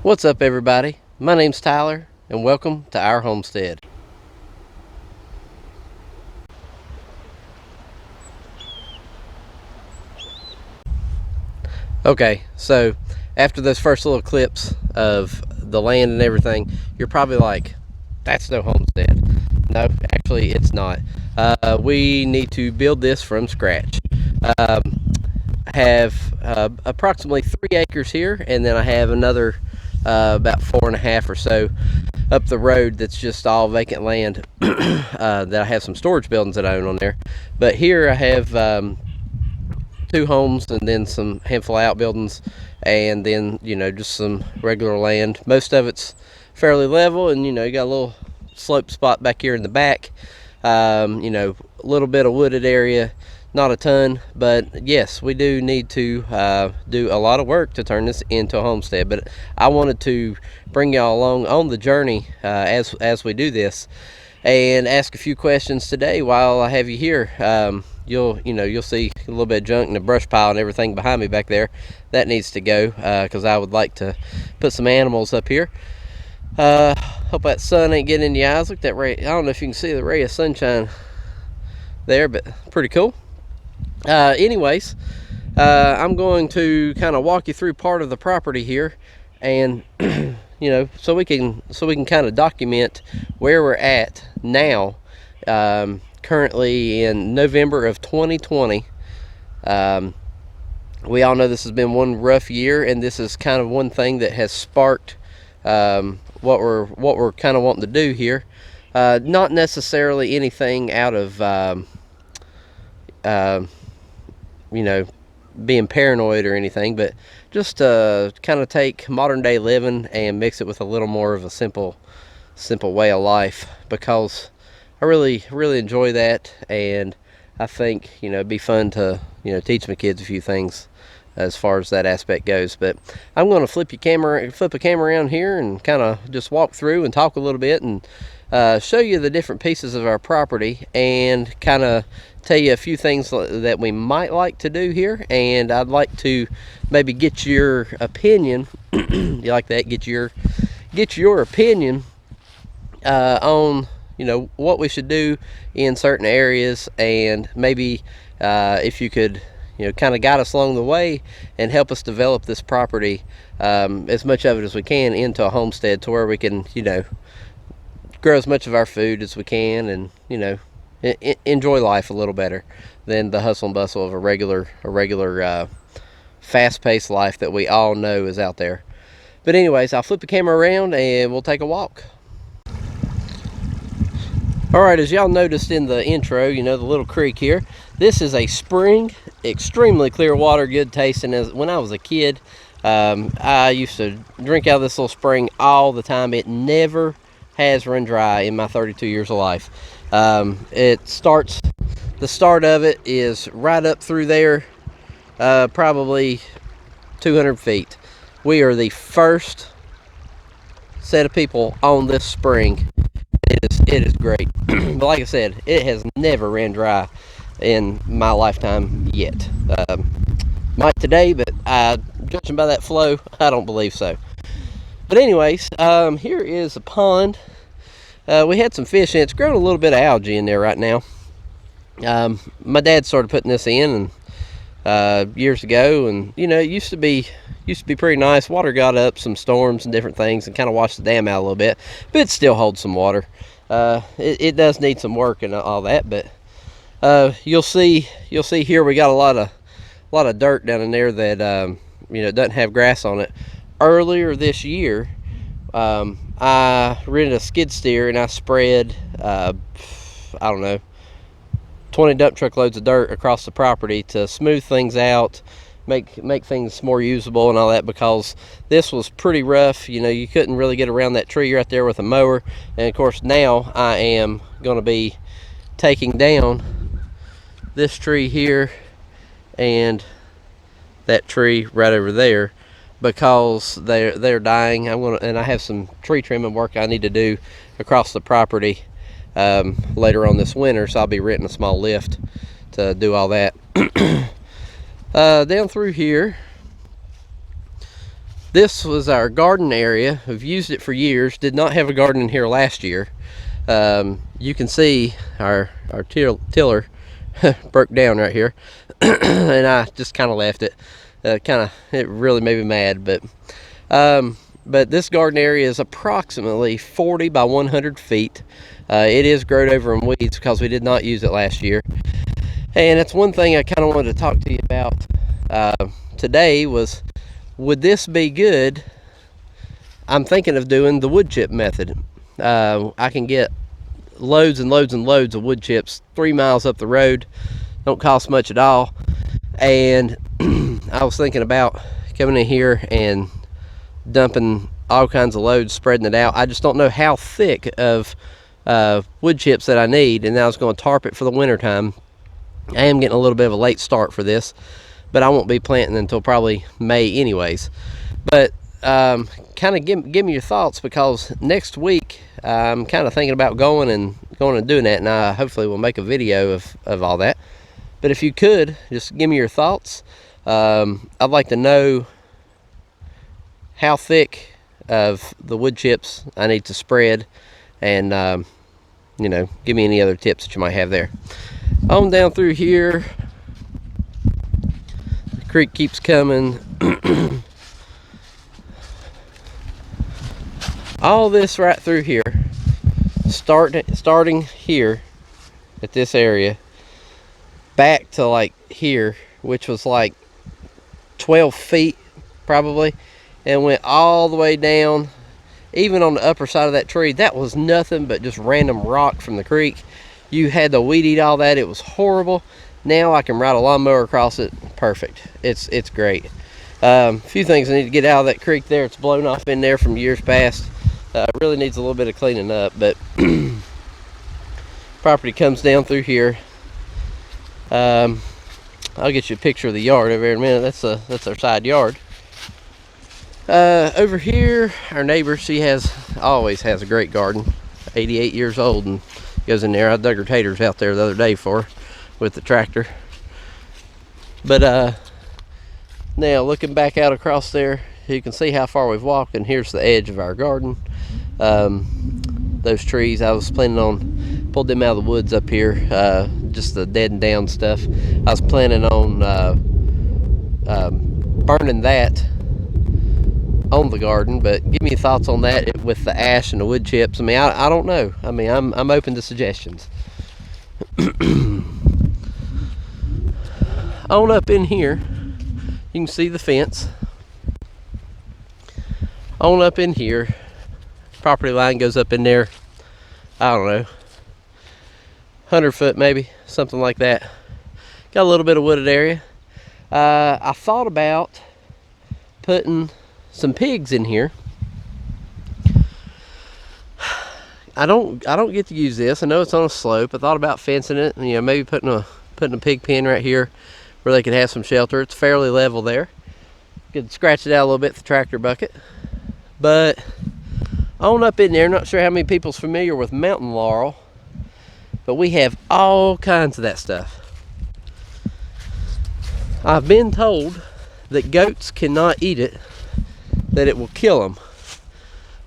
What's up, everybody? My name's Tyler, and welcome to our homestead. Okay, so after those first little clips of the land and everything, you're probably like, that's no homestead. No, actually, it's not. We need to build this from scratch. I have approximately 3 acres here, and then I have another about 4.5 or so up the road that's just all vacant land that I have some storage buildings that I own on there. But here I have 2 homes and then some handful of outbuildings, and then just some regular land. Most of it's fairly level, and you got a little slope spot back here in the back. A little bit of wooded area, not a ton, but yes, we do need to do a lot of work to turn this into a homestead. But I wanted to bring y'all along on the journey as we do this, and ask a few questions today while I have you here. You'll see a little bit of junk in the brush pile and everything behind me back there. That needs to go because I would like to put some animals up here. Hope that sun ain't getting in your eyes. Look at that ray. I don't know if you can see the ray of sunshine there, but pretty cool. Anyways, I'm going to kind of walk you through part of the property here, and so we can kind of document where we're at now. Currently in November of 2020. We all know this has been one rough year, and this is kind of one thing that has sparked what we're kind of wanting to do here. Not necessarily anything out of being paranoid or anything, but just kind of take modern day living and mix it with a little more of a simple way of life, because I really enjoy that, and I think it'd be fun to teach my kids a few things as far as that aspect goes. But I'm going to flip a camera around here and kind of just walk through and talk a little bit, and show you the different pieces of our property, and kind of tell you a few things that we might like to do here. And I'd like to maybe get your opinion. You like that? Get your opinion on what we should do in certain areas, and maybe if you could kind of guide us along the way and help us develop this property, as much of it as we can, into a homestead, to where we can grow as much of our food as we can, and enjoy life a little better than the hustle and bustle of a regular fast-paced life that we all know is out there. But anyways, I'll flip the camera around and we'll take a walk. Alright, as y'all noticed in the intro, the little creek here, this is a spring, extremely clear water, good tasting. When I was a kid, I used to drink out of this little spring all the time. It never has run dry in my 32 years of life. The start of it is right up through there, probably 200 feet. We are the first set of people on this spring. It is great. But like I said, it has never ran dry in my lifetime yet. Might today, but judging by that flow, I don't believe so. But anyways, here is a pond. We had some fish in it. It's grown a little bit of algae in there right now. My dad started putting this in years ago, and it used to be pretty nice. Water got up, some storms and different things, and kind of washed the dam out a little bit, but it still holds some water. It does need some work and all that, but you'll see here we got a lot of dirt down in there that doesn't have grass on it. Earlier this year, I rented a skid steer and I spread 20 dump truck loads of dirt across the property to smooth things out, make things more usable and all that, because this was pretty rough. You couldn't really get around that tree right there with a mower. And of course, now I am going to be taking down this tree here and that tree right over there, because they're dying. And I have some tree trimming work I need to do across the property later on this winter, so I'll be renting a small lift to do all that. Down through here, This was our garden area. We've used it for years. Did not have a garden in here last year. You can see our tiller broke down right here. And I just kind of left it. It really made me mad, but this garden area is approximately 40 by 100 feet. It is growed over in weeds because we did not use it last year. And that's one thing I kind of wanted to talk to you about today was, would this be good? I'm thinking of doing the wood chip method. I can get loads and loads and loads of wood chips 3 miles up the road. Don't cost much at all. And I was thinking about coming in here and dumping all kinds of loads, spreading it out. I just don't know how thick of wood chips that I need, and I was going to tarp it for the winter time. I am getting a little bit of a late start for this, but I won't be planting until probably May anyways. But kind of give me your thoughts, because next week I'm kind of thinking about going and doing that, and I hopefully will make a video of all that. But if you could just give me your thoughts. I'd like to know how thick of the wood chips I need to spread, and give me any other tips that you might have there. On down through here, the creek keeps coming. All this right through here, starting here at this area, back to like here, which was like 12 feet probably, and went all the way down. Even on the upper side of that tree, that was nothing but just random rock from the creek. You had to weed eat all that. It was horrible. Now I can ride a lawnmower across it. Perfect. It's great. A few things I need to get out of that creek there. It's blown off in there from years past. It really needs a little bit of cleaning up, but property comes down through here. I'll get you a picture of the yard over here in a minute. That's our side yard. Over here, our neighbor, she always has a great garden. 88 years old, and goes in there. I dug her taters out there the other day for her with the tractor. But now looking back out across there, you can see how far we've walked, and here's the edge of our garden. Those trees, I was planning on pulled them out of the woods up here, just the dead and down stuff. I was planning on burning that on the garden, but give me your thoughts on that with the ash and the wood chips. I mean, I don't know. I mean, I'm open to suggestions. On up in here, you can see the fence. On up in here, property line goes up in there, I don't know, 100 foot maybe, something like that. Got a little bit of wooded area. I thought about putting some pigs in here. I don't get to use this. I know it's on a slope. I thought about fencing it, and maybe putting a pig pen right here where they could have some shelter. It's fairly level there. Could scratch it out a little bit with the tractor bucket. But on up in there, not sure how many people's familiar with mountain laurel, but we have all kinds of that stuff. I've been told that goats cannot eat it, that it will kill them.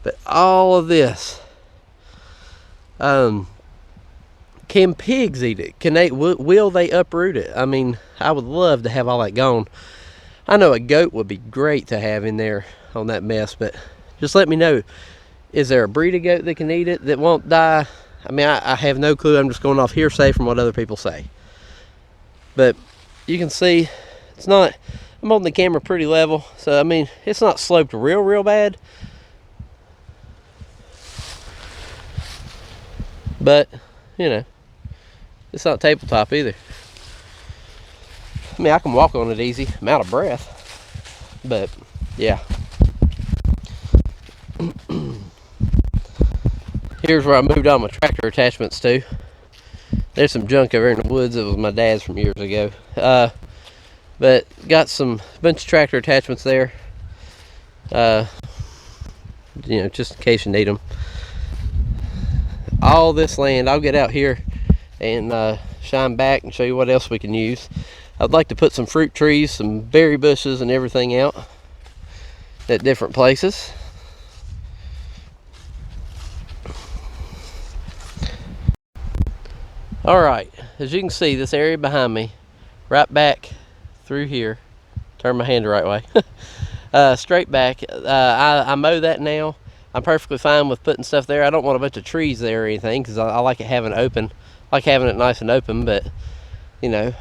But all of this, can pigs eat it? Will they uproot it? I mean, I would love to have all that gone. I know a goat would be great to have in there on that mess, but just let me know. Is there a breed of goat that can eat it that won't die? I mean, I have no clue. I'm just going off hearsay from what other people say. But you can see it's not, I'm holding the camera pretty level, so I mean, it's not sloped real bad. But, it's not tabletop either. I mean, I can walk on it easy. I'm out of breath. But, yeah. Here's where I moved all my tractor attachments to. There's some junk over in the woods. It was my dad's from years ago. But got bunch of tractor attachments there. Just in case you need them. All this land, I'll get out here and shine back and show you what else we can use. I'd like to put some fruit trees, some berry bushes and everything out. at different places. All right, as you can see, this area behind me, right back through here, turn my hand the right way, straight back, I mow that now. I'm perfectly fine with putting stuff there. I don't want a bunch of trees there or anything, because I like it having open, I like having it nice and open. But you know,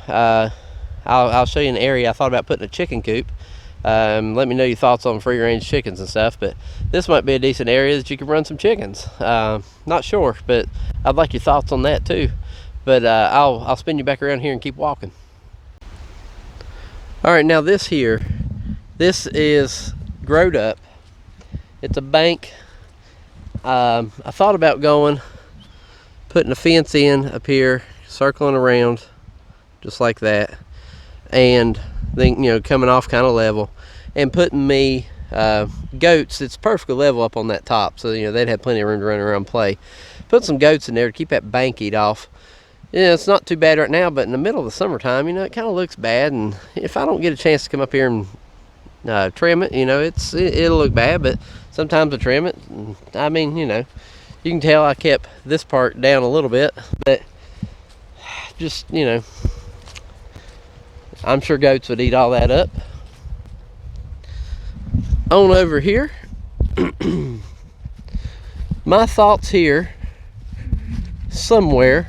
I'll show you an area I thought about putting a chicken coop. Let me know your thoughts on free range chickens and stuff, but this might be a decent area that you can run some chickens. Not sure, but I'd like your thoughts on that too. But I'll spin you back around here and keep walking. All right, now this is growed up. It's a bank. I thought about putting a fence in up here, circling around just like that, and then, you know, coming off kind of level, and putting me goats. It's perfectly level up on that top, so you know they'd have plenty of room to run around and play. Put some goats in there to keep that bank off. Yeah, it's not too bad right now, but in the middle of the summertime, you know, it kind of looks bad. And if I don't get a chance to come up here and trim it, you know, it'll look bad. But sometimes I trim it. I mean, you know, you can tell I kept this part down a little bit, but just, you know, I'm sure goats would eat all that up. On over here, my thoughts here, somewhere,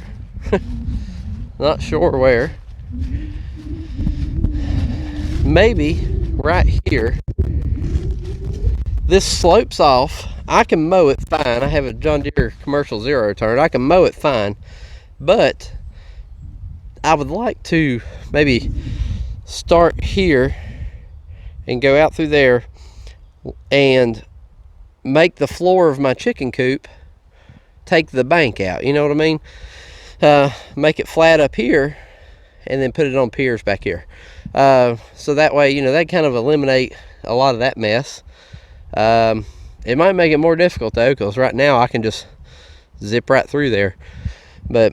not sure where, maybe right here. This slopes off. I can mow it fine. I have a John Deere commercial zero turn. I can mow it fine, but I would like to maybe start here and go out through there and make the floor of my chicken coop take the bank out. You know what I mean? Make it flat up here and then put it on piers back here. So that way, you know, that kind of eliminate a lot of that mess. It might make it more difficult though, because right now I can just zip right through there, but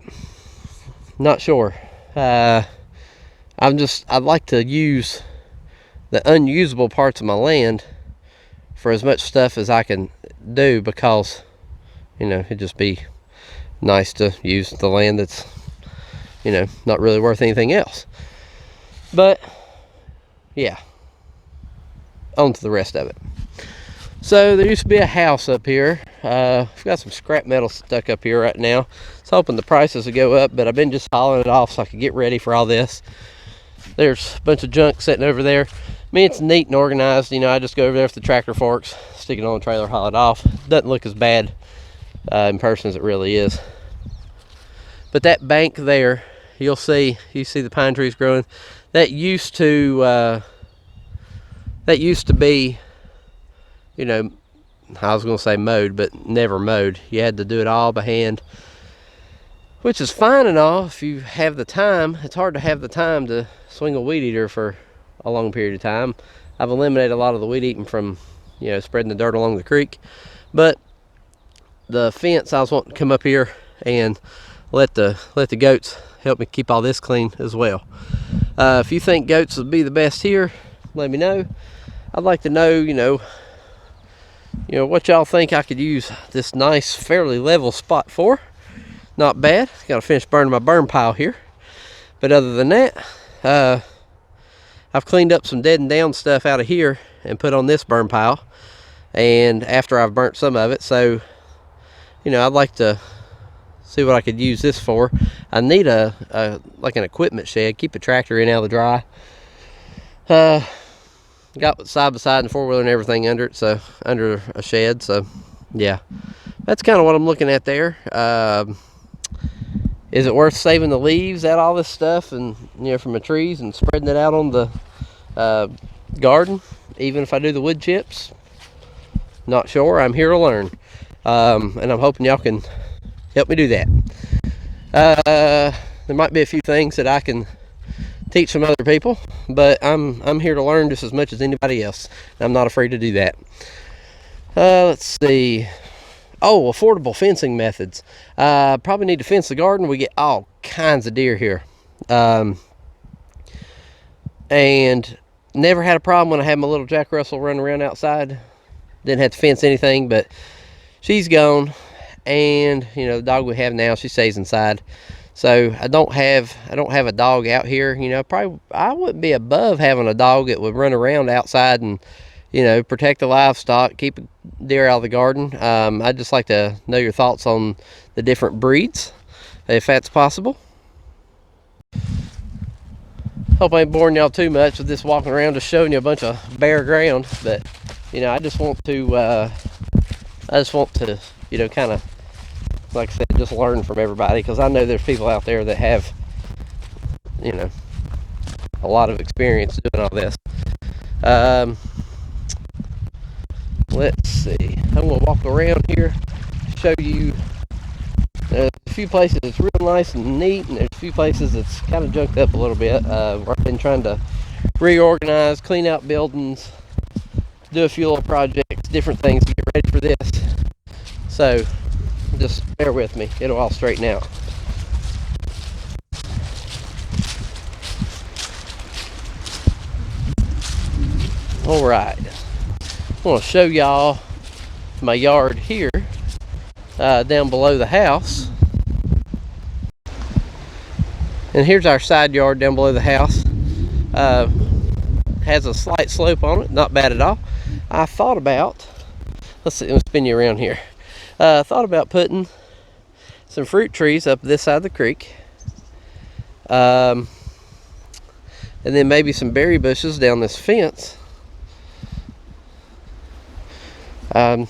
not sure. I'd like to use the unusable parts of my land for as much stuff as I can do, because, you know, it'd just be nice to use the land that's, you know, not really worth anything else. But yeah, on to the rest of it. So there used to be a house up here. I've got some scrap metal stuck up here right now. I was hoping the prices would go up, but I've been just hauling it off so I could get ready for all this. There's a bunch of junk sitting over there. I mean, it's neat and organized. You know, I just go over there with the tractor forks, stick it on the trailer, haul it off. Doesn't look as bad in person as it really is. But that bank there, you see the pine trees growing. That used to be, you know, I was going to say mowed, but never mowed. You had to do it all by hand, which is fine and all if you have the time. It's hard to have the time to swing a weed eater for a long period of time. I've eliminated a lot of the weed eating from, you know, spreading the dirt along the creek. But the fence, I was wanting to come up here and let the goats help me keep all this clean as well. If you think goats would be the best here, let me know. I'd like to know, you know what y'all think I could use this nice, fairly level spot for. Not bad. Got to finish burning my burn pile here. But other than that, I've cleaned up some dead and down stuff out of here and put on this burn pile. And after I've burnt some of it, so, you know, I'd like to see what I could use this for. I need like an equipment shed, keep a tractor in out of the dry. Got side by side and four-wheeler and everything under it, so under a shed. So yeah, that's kind of what I'm looking at there. Is it worth saving the leaves out of all this stuff and, you know, from the trees and spreading it out on the garden, even if I do the wood chips? Not sure. I'm here to learn, and I'm hoping y'all can help me do that. There might be a few things that I can teach some other people, but I'm here to learn just as much as anybody else. I'm not afraid to do that. Let's see. Oh, affordable fencing methods. Probably need to fence the garden. We get all kinds of deer here, and never had a problem when I had my little Jack Russell running around outside. Didn't have to fence anything, but she's gone. And the dog we have now, she stays inside. So I don't have a dog out here. Probably I wouldn't be above having a dog that would run around outside and protect the livestock, keep deer out of the garden. I'd just like to know your thoughts on the different breeds, if that's possible. Hope I ain't boring y'all too much with this walking around, just showing you a bunch of bare ground. But I just want to kind of, like I said, just learn from everybody, because I know there's people out there that have a lot of experience doing all this. Let's see, I'm gonna walk around here, show you. There's a few places it's real nice and neat, and there's a few places it's kind of junked up a little bit. I've been trying to reorganize, clean out buildings, do a few little projects, different things to get ready for this. So just bear with me, it'll all straighten out. All right, I want to show y'all my yard here, down below the house. And here's our side yard down below the house. Has a slight slope on it, not bad at all. I thought about, let's see, let me spin you around here. Thought about putting some fruit trees up this side of the creek, and then maybe some berry bushes down this fence. I'm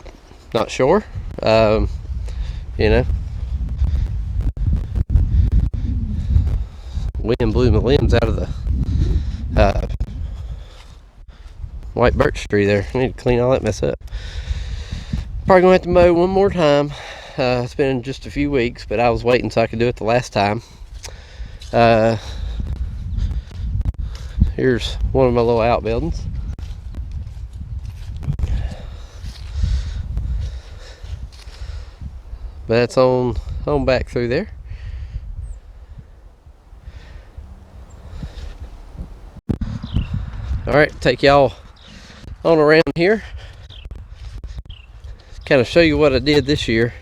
not sure. Wind blew my limbs out of the white birch tree there. I need to clean all that mess up. Probably gonna have to mow one more time. It's been just a few weeks, but I was waiting so I could do it the last time. Here's one of my little outbuildings. But that's on back through there. All right, take y'all on around here. Kind of show you what I did this year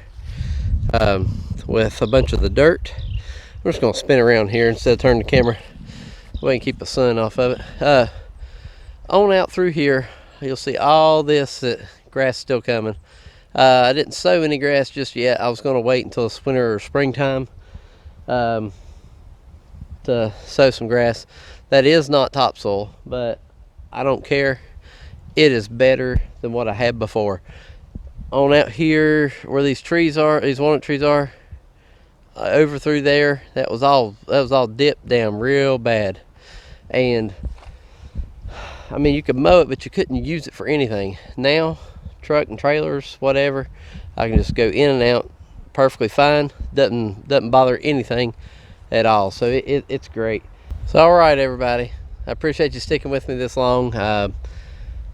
with a bunch of the dirt. I'm just gonna spin around here instead of turning the camera away and keep the sun off of it. On out through here, you'll see all this grass still coming. I didn't sow any grass just yet. I was going to wait until it's winter or springtime to sow some grass. That is not topsoil, but I don't care. It is better than what I had before. On out here where these trees are, these walnut trees are, over through there, that was all dipped down real bad. And I mean, you could mow it, but you couldn't use it for anything. Now, truck and trailers, whatever, I can just go in and out perfectly fine. Doesn't bother anything at all. So it's great. So all right, everybody, I appreciate you sticking with me this long.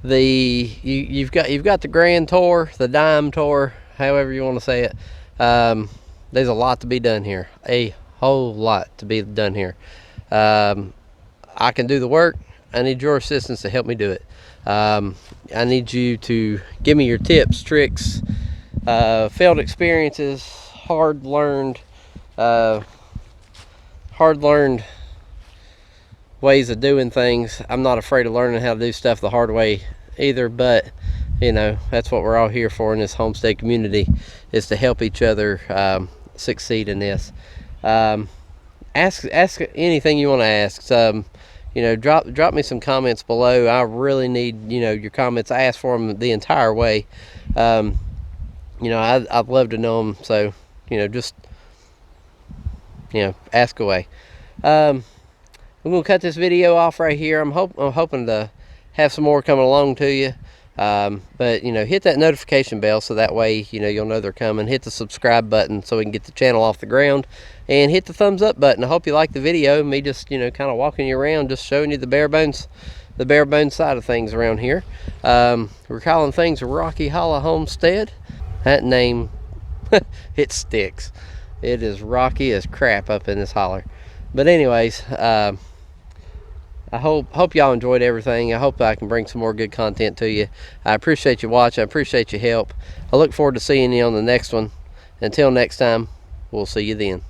You've got the grand tour, the dime tour, however you want to say it. There's a lot to be done here, a whole lot to be done here. I can do the work. I need your assistance to help me do it. I need you to give me your tips, tricks, failed experiences, hard learned ways of doing things. I'm not afraid of learning how to do stuff the hard way either, but that's what we're all here for in this homestead community, is to help each other succeed in this. Ask anything you want to ask. Drop me some comments below. I really need your comments. I ask for them the entire way. I'd love to know them. So just ask away. I'm gonna cut this video off right here. I'm hoping to have some more coming along to you. But hit that notification bell so that way you'll know they're coming. Hit the subscribe button so we can get the channel off the ground, and hit the thumbs up button. I hope you like the video, me just kind of walking you around, just showing you the bare bones side of things around here. We're calling things Rocky Hollow Homestead. That name it sticks. It is rocky as crap up in this holler. But anyways, I hope y'all enjoyed everything. I hope I can bring some more good content to you. I appreciate you watching. I appreciate your help. I look forward to seeing you on the next one. Until next time, we'll see you then.